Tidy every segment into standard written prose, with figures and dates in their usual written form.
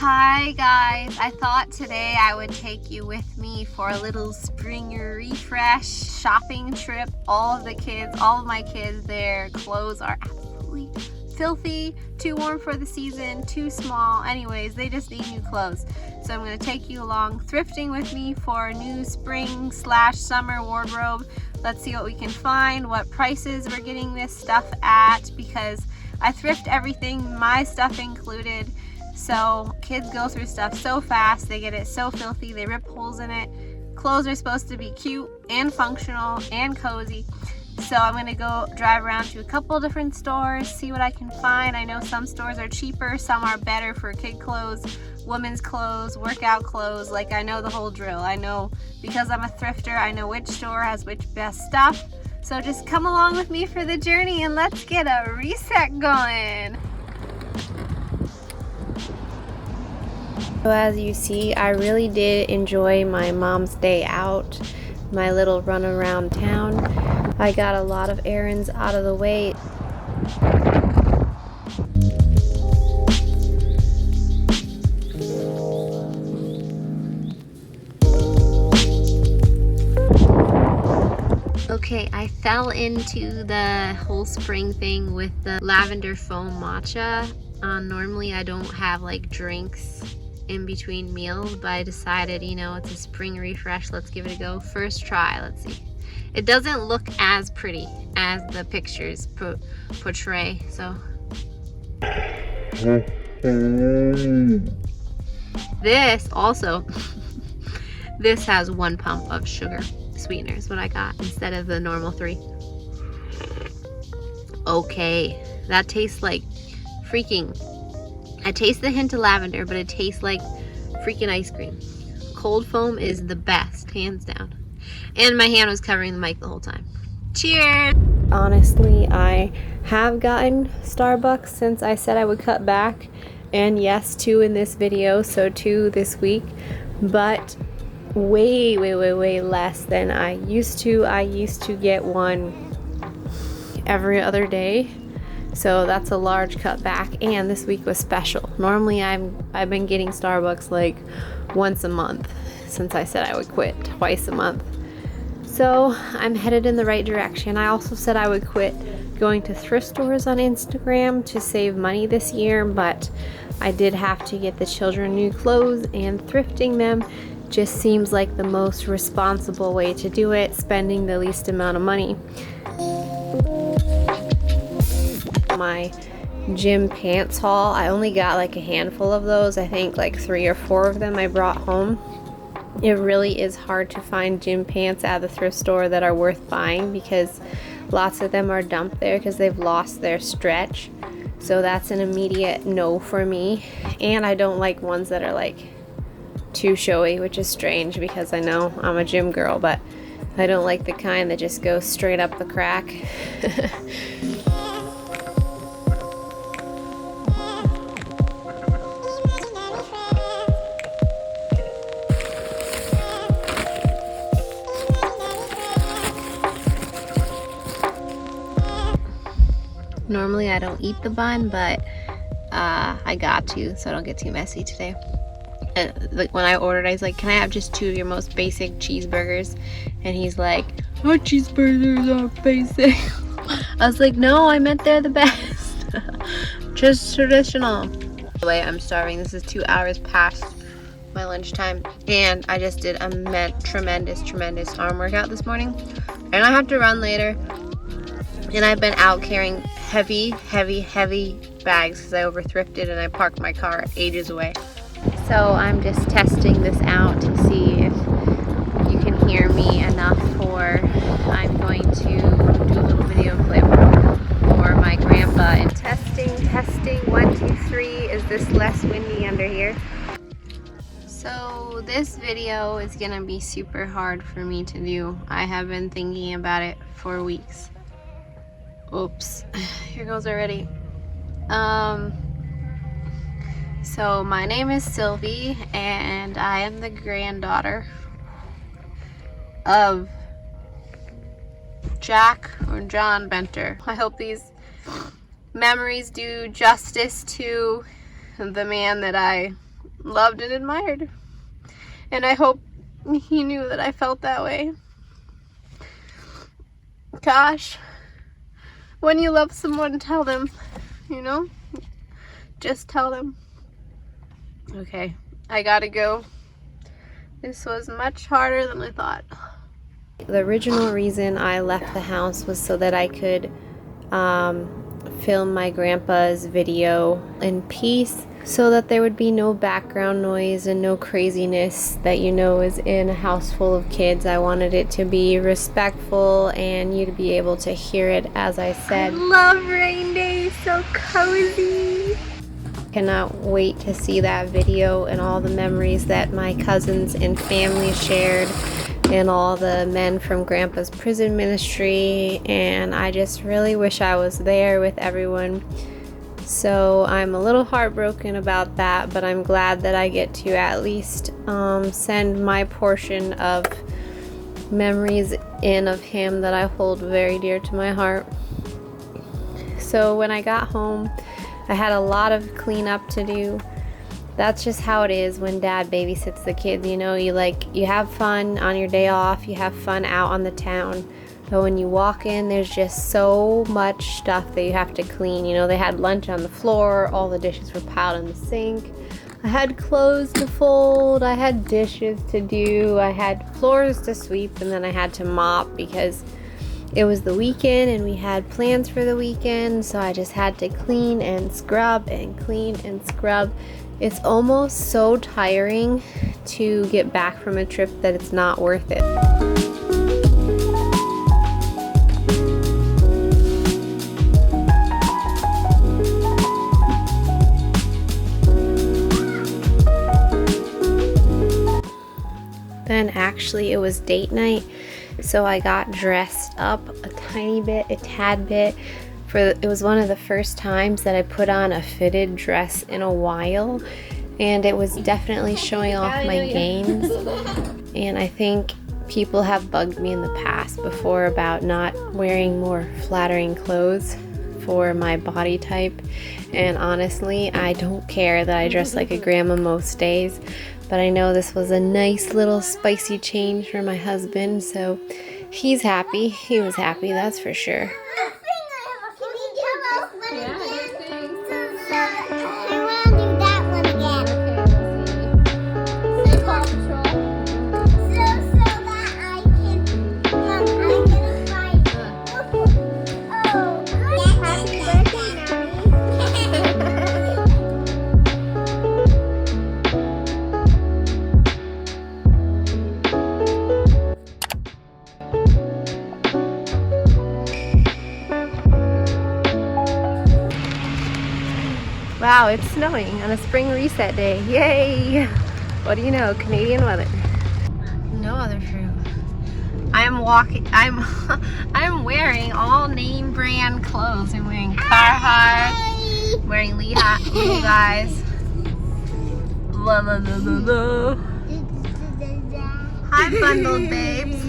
Hi guys, I thought today I would take you with me for a little spring refresh shopping trip. All of my kids, their clothes are absolutely filthy, too warm for the season, too small. Anyways, they just need new clothes. So I'm going to take you along thrifting with me for a new spring/summer wardrobe. Let's see what we can find, what prices we're getting this stuff at, because I thrift everything, my stuff included. So kids go through stuff so fast, they get it so filthy, they rip holes in it. Clothes are supposed to be cute and functional and cozy. So I'm gonna go drive around to a couple different stores, see what I can find. I know some stores are cheaper, some are better for kid clothes, women's clothes, workout clothes. Like, I know the whole drill. I know, because I'm a thrifter, I know which store has which best stuff. So just come along with me for the journey and let's get a reset going. So as you see, I really did enjoy my mom's day out, my little run around town. I got a lot of errands out of the way. Okay, I fell into the whole spring thing with the lavender foam matcha. Normally I don't have like drinks in between meals, but I decided, you know, it's a spring refresh, let's give it a go. First try, let's see. It doesn't look as pretty as the pictures portray, so. This also, this has 1 pump of sugar sweeteners, what I got, instead of the normal 3. Okay, that tastes like freaking, I taste the hint of lavender, but it tastes like freaking ice cream. Cold foam is the best, hands down. And my hand was covering the mic the whole time. Cheers! Honestly, I have gotten Starbucks since I said I would cut back. And yes, 2 in this video, so 2 this week. But way less than I used to. I used to get one every other day. So that's a large cutback, and this week was special. Normally I've been getting Starbucks like once a month since I said I would quit, twice a month. So I'm headed in the right direction. I also said I would quit going to thrift stores on Instagram to save money this year, but I did have to get the children new clothes, and thrifting them just seems like the most responsible way to do it, spending the least amount of money. My gym pants haul, I only got like a handful of those. I think like 3 or 4 of them I brought home. It really is hard to find gym pants at the thrift store that are worth buying, because lots of them are dumped there because they've lost their stretch. So that's an immediate no for me. And I don't like ones that are like too showy, which is strange because I know I'm a gym girl, but I don't like the kind that just goes straight up the crack. Normally I don't eat the bun, but I got to, so I don't get too messy today. Like when I ordered, I was like, can I have just 2 of your most basic cheeseburgers? And he's like, our cheeseburgers are basic. I was like, no, I meant they're the best. Just traditional. By the way, I'm starving. This is 2 hours past my lunchtime, and I just did a tremendous arm workout this morning, and I have to run later. And I've been out carrying heavy bags because I over thrifted and I parked my car ages away. So I'm just testing this out to see if you can hear me enough for, I'm going to do a little video clip for my grandpa. And testing, 1, 2, 3, is this less windy under here? So this video is gonna be super hard for me to do. I have been thinking about it for weeks. Oops, here goes already. So my name is Sylvie, and I am the granddaughter of Jack or John Benter. I hope these memories do justice to the man that I loved and admired. And I hope he knew that I felt that way. Gosh, when you love someone, tell them, you know? Just tell them. Okay, I gotta go. This was much harder than I thought. The original reason I left the house was so that I could film my grandpa's video in peace, so that there would be no background noise and no craziness that you know is in a house full of kids. I wanted it to be respectful and you to be able to hear it, as I said. I love rain days, so cozy. Cannot wait to see that video and all the memories that my cousins and family shared, and all the men from Grandpa's prison ministry, and I just really wish I was there with everyone. So I'm a little heartbroken about that, but I'm glad that I get to at least send my portion of memories in of him that I hold very dear to my heart. So when I got home, I had a lot of cleanup to do. That's just how it is when Dad babysits the kids, you know. You have fun on your day off, you have fun out on the town, but when you walk in, there's just so much stuff that you have to clean. You know, they had lunch on the floor, all the dishes were piled in the sink, I had clothes to fold, I had dishes to do, I had floors to sweep, and then I had to mop because it was the weekend and we had plans for the weekend, so I just had to clean and scrub and clean and scrub. It's almost so tiring to get back from a trip that it's not worth it. Then actually it was date night, so I got dressed up a tiny bit, a tad bit. It was one of the first times that I put on a fitted dress in a while, and it was definitely showing off my gains. And I think people have bugged me in the past before about not wearing more flattering clothes for my body type, and honestly I don't care that I dress like a grandma most days, but I know this was a nice little spicy change for my husband, so he's happy. He was happy, that's for sure. Wow, it's snowing on a spring reset day. Yay! What do you know? Canadian weather. No other fruit. I'm wearing all name brand clothes. I'm wearing Carhartt, wearing Levi's. Blah, blah, blah, blah, blah. Hi, bundled babes.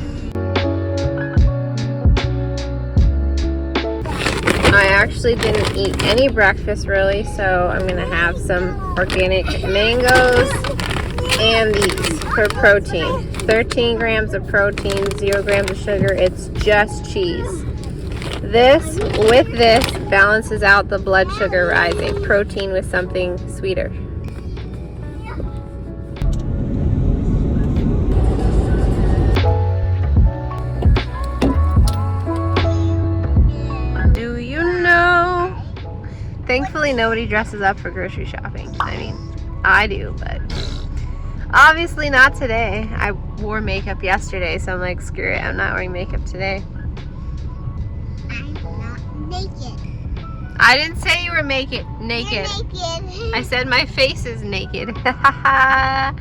I actually didn't eat any breakfast really, so I'm gonna have some organic mangoes and these for protein. 13 grams of protein, 0 grams of sugar. It's just cheese. This with this balances out the blood sugar rising. Protein with something sweeter. Thankfully, nobody dresses up for grocery shopping. I mean, I do, but obviously not today. I wore makeup yesterday, so I'm like, screw it, I'm not wearing makeup today. I'm not naked. I didn't say you were naked. You're naked. I said my face is naked. My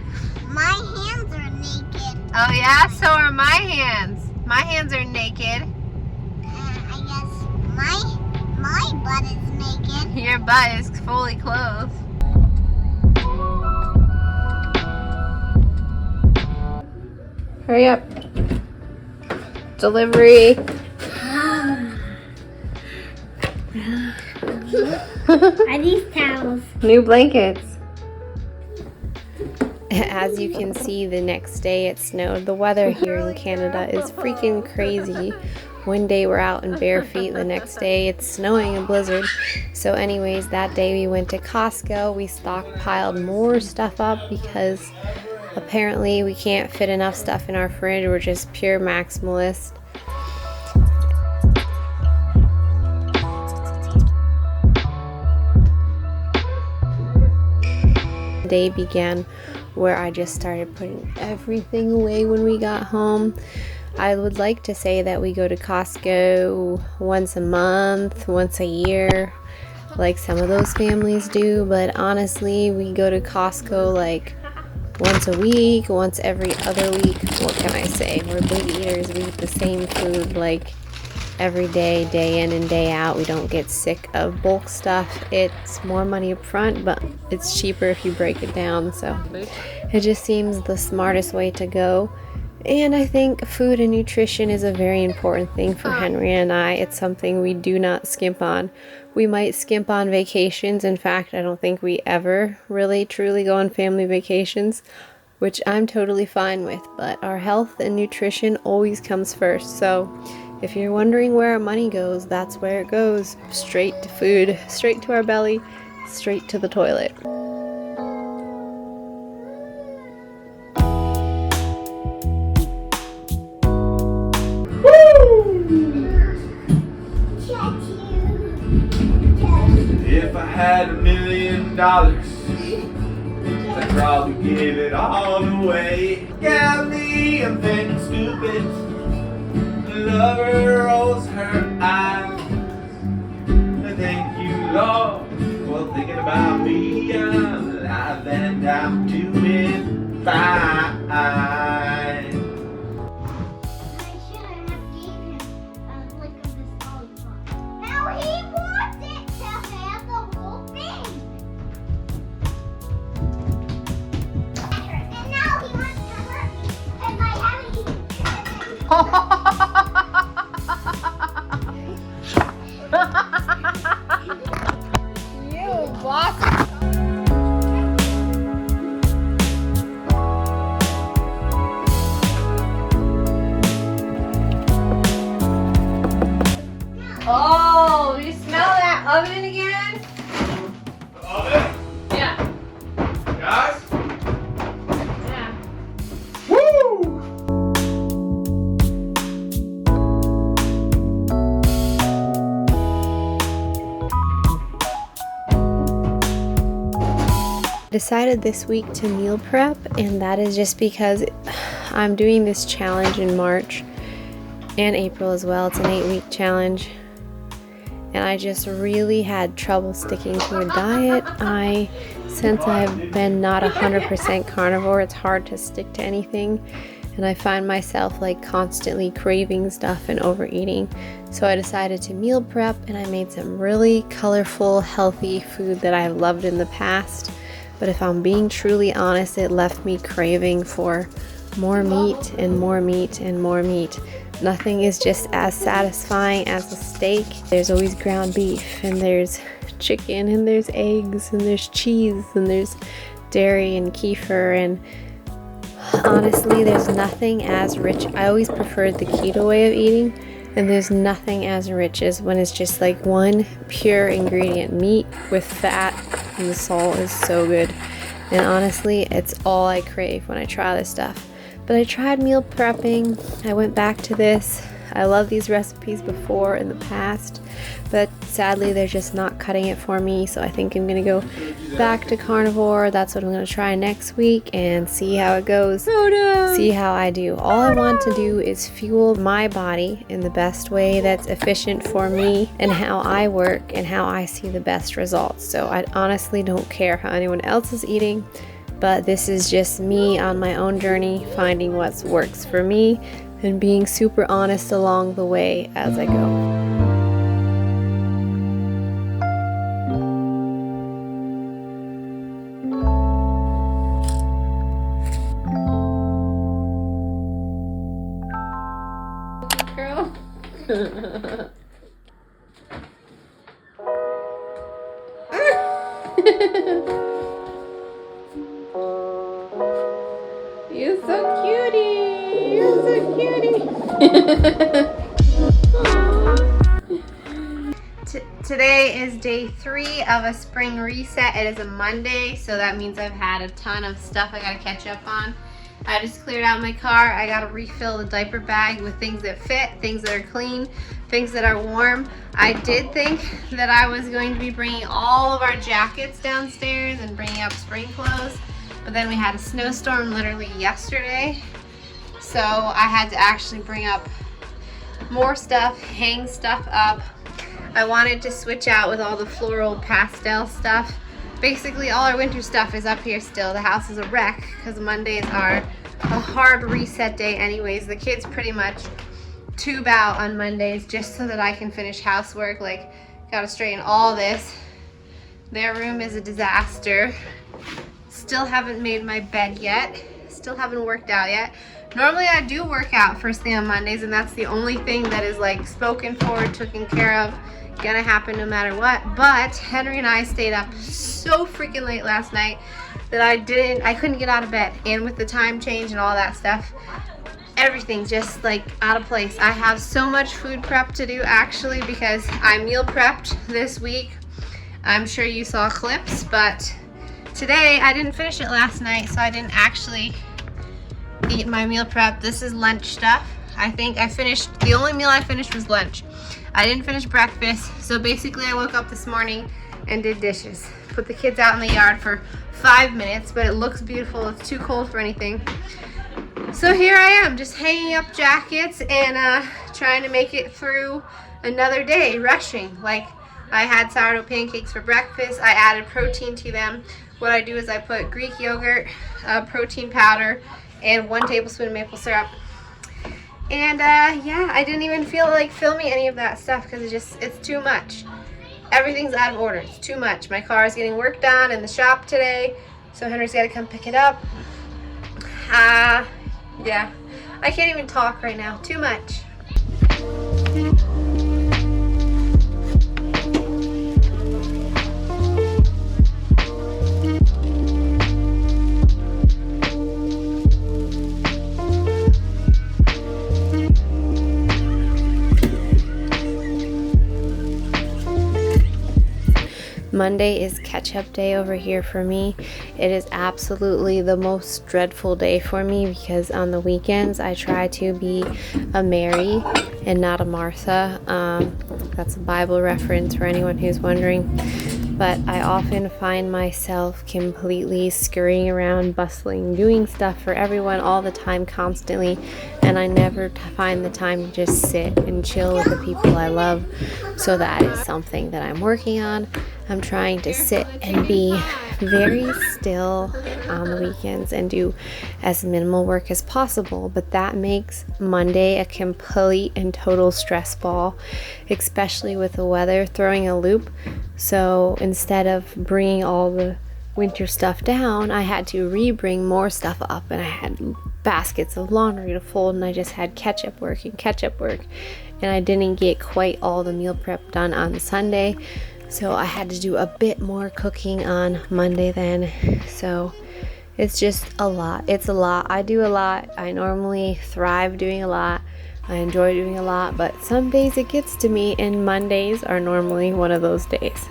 hands are naked. Oh yeah? So are my hands. My hands are naked. I guess my butt is naked. Your butt is fully clothed. Hurry up. Delivery. Are these towels? New blankets. As you can see, the next day it snowed. The weather here in Canada is freaking crazy. One day we're out in bare feet, the next day it's snowing and blizzard. So anyways, that day we went to Costco. We stockpiled more stuff up because apparently we can't fit enough stuff in our fridge. We're just pure maximalist. The day began where I just started putting everything away when we got home. I would like to say that we go to Costco once a month, once a year, like some of those families do, but honestly, we go to Costco like once a week, once every other week. What can I say? We're big eaters. We eat the same food like every day, day in and day out. We don't get sick of bulk stuff. It's more money up front, but it's cheaper if you break it down. So it just seems the smartest way to go. And I think food and nutrition is a very important thing for Henry and I. It's something we do not skimp on. We might skimp on vacations. In fact, I don't think we ever really truly go on family vacations, which I'm totally fine with. But our health and nutrition always comes first. So if you're wondering where our money goes, that's where it goes. Straight to food, straight to our belly, straight to the toilet. If I had $1 million, I'd probably give it all away. Got me a thing stupid. Lover rolls her eyes. Thank you, Lord, for thinking about me. I'm alive and I'm doing fine. I should have gave him a lick of this lollipop. Now he wants it to have the whole thing. And now he wants to hurt me and by having You boss. Oh, you smell that oven again? Oven? Yeah. Guys? Yeah. Woo! Decided this week to meal prep, and that is just because I'm doing this challenge in March and April as well. It's an 8-week challenge, and I just really had trouble sticking to a diet. Since I've been not 100% carnivore, it's hard to stick to anything, and I find myself like constantly craving stuff and overeating. So I decided to meal prep, and I made some really colorful, healthy food that I've loved in the past. But if I'm being truly honest, it left me craving for more meat and more meat and more meat. Nothing is just as satisfying as a steak. There's always ground beef, and there's chicken, and there's eggs, and there's cheese, and there's dairy and kefir, and honestly, there's nothing as rich. I always preferred the keto way of eating, and there's nothing as rich as when it's just like one pure ingredient, meat with fat, and the salt is so good. And honestly, it's all I crave when I try this stuff. But I tried meal prepping. I went back to this. I love these recipes before in the past, but sadly they're just not cutting it for me. So I think I'm gonna go back to carnivore. That's what I'm gonna try next week and see how it goes. See how I do. All I want to do is fuel my body in the best way that's efficient for me and how I work and how I see the best results. So I honestly don't care how anyone else is eating, but this is just me on my own journey, finding what works for me and being super honest along the way as I go. Girl. Today is day 3 of a spring reset. It is a Monday, so that means I've had a ton of stuff I gotta catch up on. I just cleared out my car. I gotta refill the diaper bag with things that fit, things that are clean, things that are warm. I did think that I was going to be bringing all of our jackets downstairs and bringing up spring clothes, but then we had a snowstorm literally yesterday, so I had to actually bring up more stuff, hang stuff up. I wanted to switch out with all the floral pastel stuff. Basically all our winter stuff is up here still. The house is a wreck because Mondays are a hard reset day anyways. The kids pretty much tube out on Mondays just so that I can finish housework. Like, gotta straighten all this. Their room is a disaster. Still haven't made my bed yet. Still haven't worked out yet. Normally I do work out first thing on Mondays, and that's the only thing that is like spoken for, taken care of, gonna happen no matter what. But Henry and I stayed up so freaking late last night that I couldn't get out of bed, and with the time change and all that stuff, everything's just like out of place. I have so much food prep to do actually because I meal prepped this week. I'm sure you saw clips, but today I didn't finish it last night, so I didn't actually eat my meal prep. This is lunch stuff. I think I finished, the only meal I finished was lunch. I didn't finish breakfast, so basically I woke up this morning and did dishes. Put the kids out in the yard for 5 minutes, but it looks beautiful. It's too cold for anything. So here I am, just hanging up jackets and trying to make it through another day, rushing. Like, I had sourdough pancakes for breakfast. I added protein to them. What I do is I put Greek yogurt, protein powder, and 1 tablespoon maple syrup. And yeah, I didn't even feel like filming any of that stuff because it's too much. Everything's out of order. It's too much. My car is getting worked on in the shop today, so Henry's got to come pick it up. Yeah, I can't even talk right now. Too much. Monday is catch-up day over here for me. It is absolutely the most dreadful day for me because on the weekends I try to be a Mary and not a Martha. That's a Bible reference for anyone who's wondering. But I often find myself completely scurrying around, bustling, doing stuff for everyone all the time, constantly, and I never find the time to just sit and chill with the people I love. So that is something that I'm working on. I'm trying to sit and be very still on the weekends and do as minimal work as possible, but that makes Monday a complete and total stress ball, especially with the weather throwing a loop. So instead of bringing all the winter stuff down, I had to re-bring more stuff up, and I had baskets of laundry to fold, and I just had catch-up work, and I didn't get quite all the meal prep done on Sunday. So I had to do a bit more cooking on Monday then. So it's just a lot. It's a lot. I do a lot. I normally thrive doing a lot. I enjoy doing a lot, but some days it gets to me, and Mondays are normally one of those days.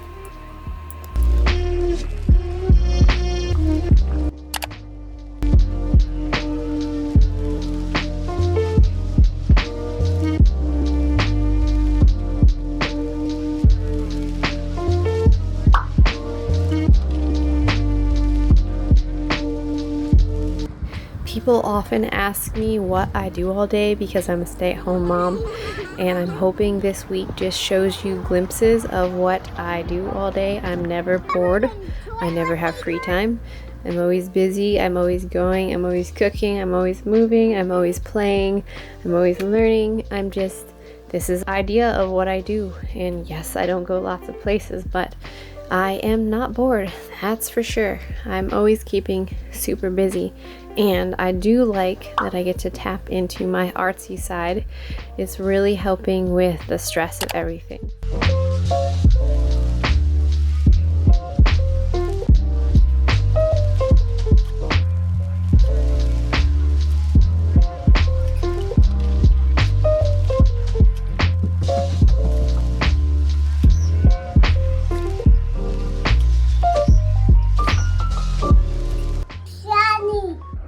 People often ask me what I do all day because I'm a stay-at-home mom, and I'm hoping this week just shows you glimpses of what I do all day. I'm never bored. I never have free time. I'm always busy. I'm always going. I'm always cooking. I'm always moving. I'm always playing. I'm always learning. This is the idea of what I do. And yes, I don't go lots of places, but I am not bored, that's for sure. I'm always keeping super busy, and I do like that I get to tap into my artsy side. It's really helping with the stress of everything.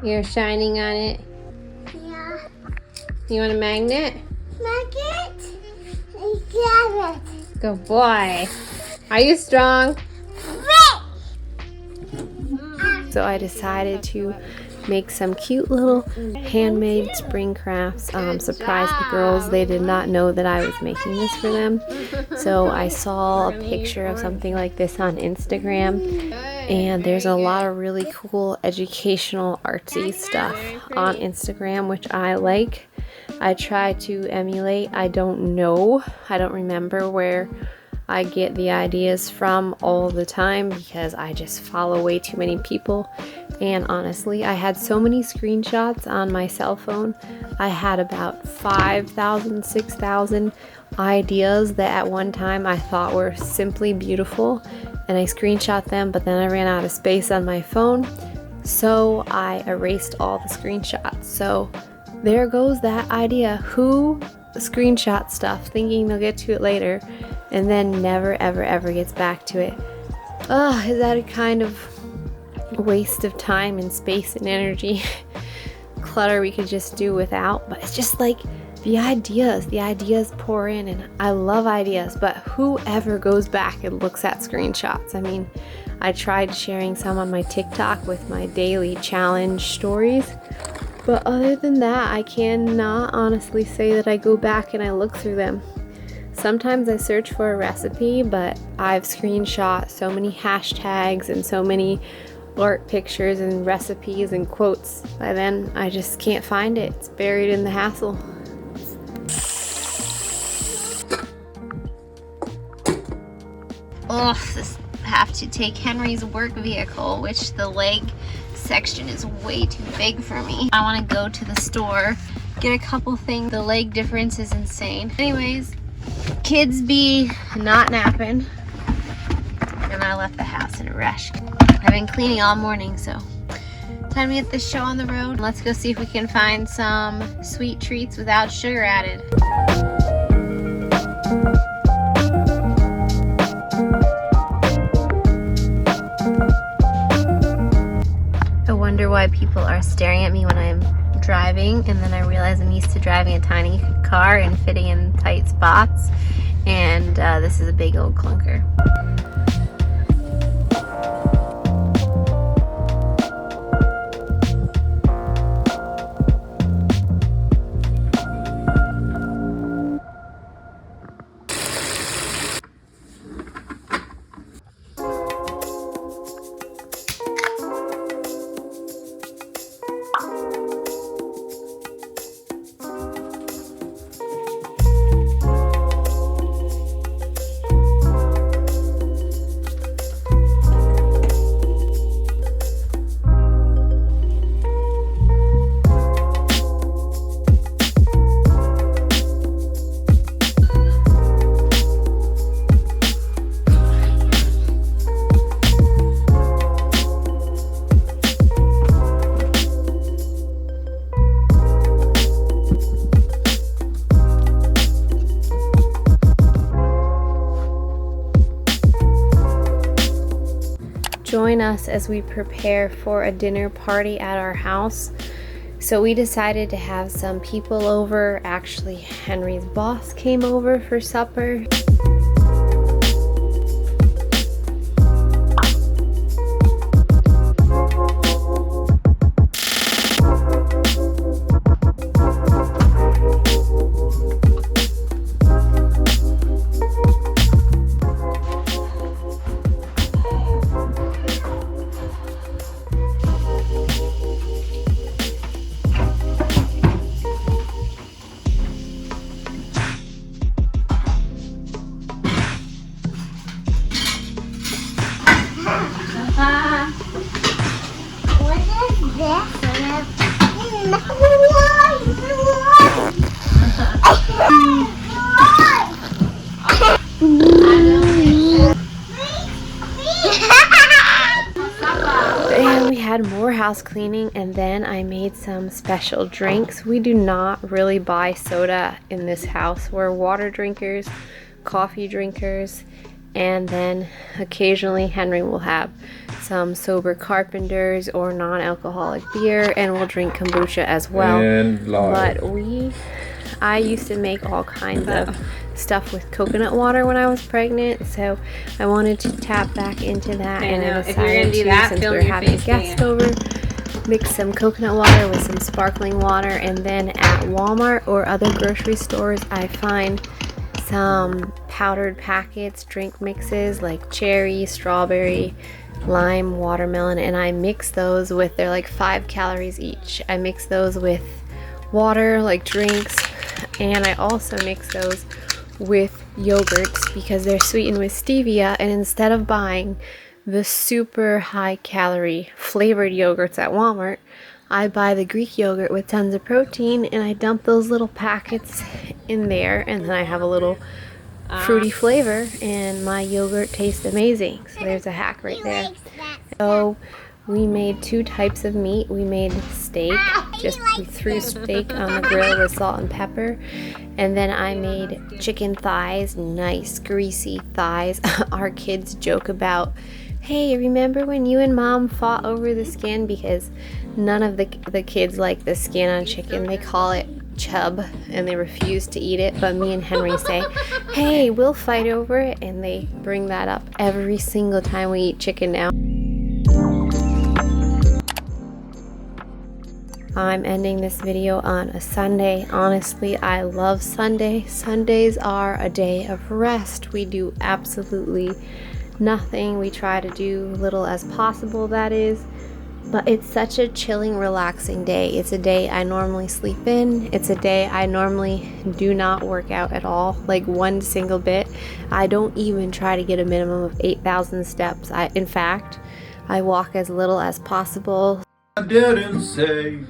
You're shining on it. Yeah. You want a magnet? Magnet. I got it. Good boy. Are you strong? So I decided to make some cute little handmade spring crafts, surprise the girls. They did not know that I was making this for them. So I saw a picture of something like this on Instagram, and there's a lot of really cool educational artsy stuff on Instagram, which I like. I try to emulate. I don't remember where I get the ideas from all the time because I just follow way too many people. And honestly, I had so many screenshots on my cell phone. I had about 5,000, 6,000 ideas that at one time I thought were simply beautiful, and I screenshot them, but then I ran out of space on my phone, so I erased all the screenshots. So there goes that idea. Who screenshot stuff thinking they'll get to it later and then never ever ever gets back to it? Is that a kind of waste of time and space and energy? Clutter we could just do without. But it's just like the ideas pour in, and I love ideas, but whoever goes back and looks at screenshots? I mean, I tried sharing some on my TikTok with my daily challenge stories, but other than that, I cannot honestly say that I go back and I look through them. Sometimes I search for a recipe, but I've screenshot so many hashtags and so many art pictures and recipes and quotes. By then, I just can't find it. It's buried in the hassle. Oh, have to take Henry's work vehicle, which the leg section is way too big for me. I want to go to the store, get a couple things. The leg difference is insane. Anyways, kids be not napping, and I left the house in a rush. I've been cleaning all morning, so time to get this show on the road. Let's go see if we can find some sweet treats without sugar added. I wonder why people are staring at me when I'm driving, and then I realize I'm used to driving a tiny car and fitting in tight spots, and this is a big old clunker. Join us as we prepare for a dinner party at our house. So we decided to have some people over. Actually, Henry's boss came over for supper. What is this? And we had more house cleaning, and then I made some special drinks. We do not really buy soda in this house. We're water drinkers, coffee drinkers, And then occasionally Henry will have some sober Carpenters or non-alcoholic beer, and we'll drink kombucha as well. But I used to make all kinds of stuff with coconut water when I was pregnant, so I wanted to tap back into that. And I decided to, since we're having a guest over, mix some coconut water with some sparkling water. And then at Walmart or other grocery stores, I find some powdered packets, drink mixes like cherry, strawberry, lime, watermelon, and I mix those with, they're like 5 calories each. I mix those with water, like drinks, and I also mix those with yogurts because they're sweetened with stevia. And instead of buying the super high calorie flavored yogurts at Walmart, I buy the Greek yogurt with tons of protein, and I dump those little packets in there, and then I have a little fruity flavor, and my yogurt tastes amazing. So there's a hack right there. So we made 2 types of meat. We made steak, we threw steak on the grill with salt and pepper, and then I made chicken thighs, nice greasy thighs. Our kids joke about, hey, remember when you and Mom fought over the skin? Because none of the kids like the skin on chicken. They call it chub and they refuse to eat it, but me and Henry say, hey, we'll fight over it, and they bring that up every single time we eat chicken now. I'm ending this video on a Sunday. Honestly, I love Sunday. Sundays are a day of rest. We do absolutely nothing. We try to do little as possible, that is. But it's such a chilling, relaxing day. It's a day I normally sleep in. It's a day I normally do not work out at all, like one single bit. I don't even try to get a minimum of 8,000 steps. In fact, I walk as little as possible. I didn't say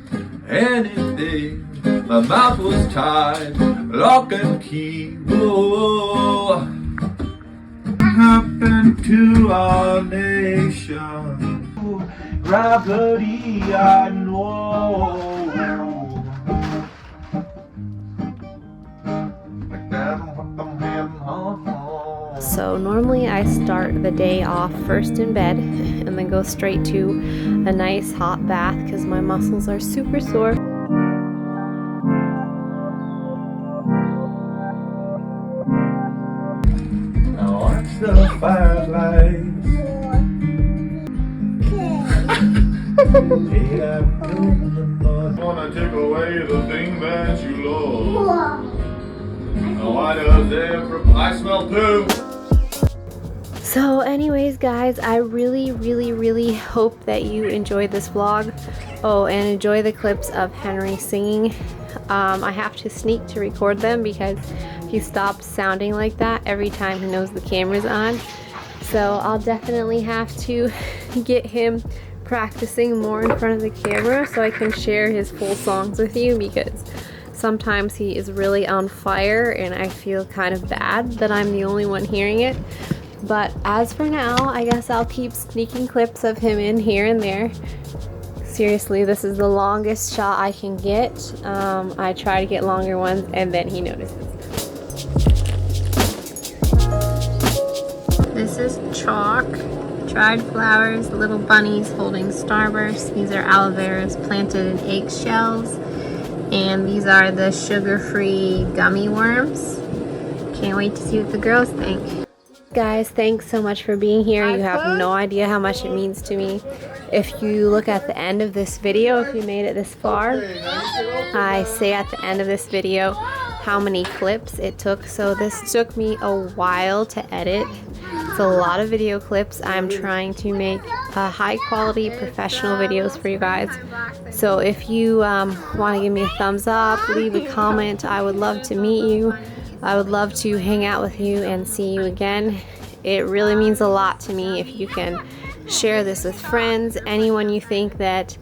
anything. My mouth was tied, lock and key. Whoa. Happened to our nation. Gravity, I know. So normally I start the day off first in bed and then go straight to a nice hot bath because my muscles are super sore. Now watch the fireflies. Wanna take away the thing that you love. Now why does I smell poo? So anyways, guys, I really hope that you enjoyed this vlog. Oh, and enjoy the clips of Henry singing. I have to sneak to record them because he stops sounding like that every time he knows the camera's on. So I'll definitely have to get him practicing more in front of the camera so I can share his full songs with you, because sometimes he is really on fire and I feel kind of bad that I'm the only one hearing it. But as for now, I guess I'll keep sneaking clips of him in here and there. Seriously, this is the longest shot I can get. I try to get longer ones and then he notices. This is chalk, dried flowers, little bunnies holding starbursts. These are aloe veras planted in eggshells. And these are the sugar-free gummy worms. Can't wait to see what the girls think. Guys, thanks so much for being here. You have no idea how much it means to me. If you look at the end of this video, if you made it this far, I say at the end of this video how many clips it took. So this took me a while to edit. It's a lot of video clips. I'm trying to make high quality professional videos for you guys. So if you want to give me a thumbs up, leave a comment. I would love to meet you. I would love to hang out with you and see you again. It really means a lot to me if you can share this with friends, anyone you think that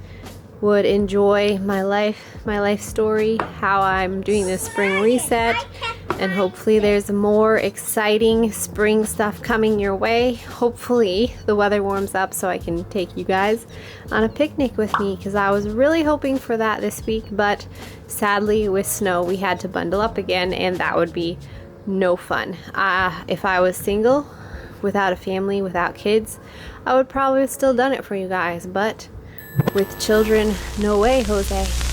would enjoy my life story, how I'm doing this spring reset, and hopefully there's more exciting spring stuff coming your way. Hopefully the weather warms up so I can take you guys on a picnic with me, because I was really hoping for that this week, but sadly with snow we had to bundle up again, and that would be no fun. If I was single without a family, without kids, I would probably have still done it for you guys. But with children, no way, Jose.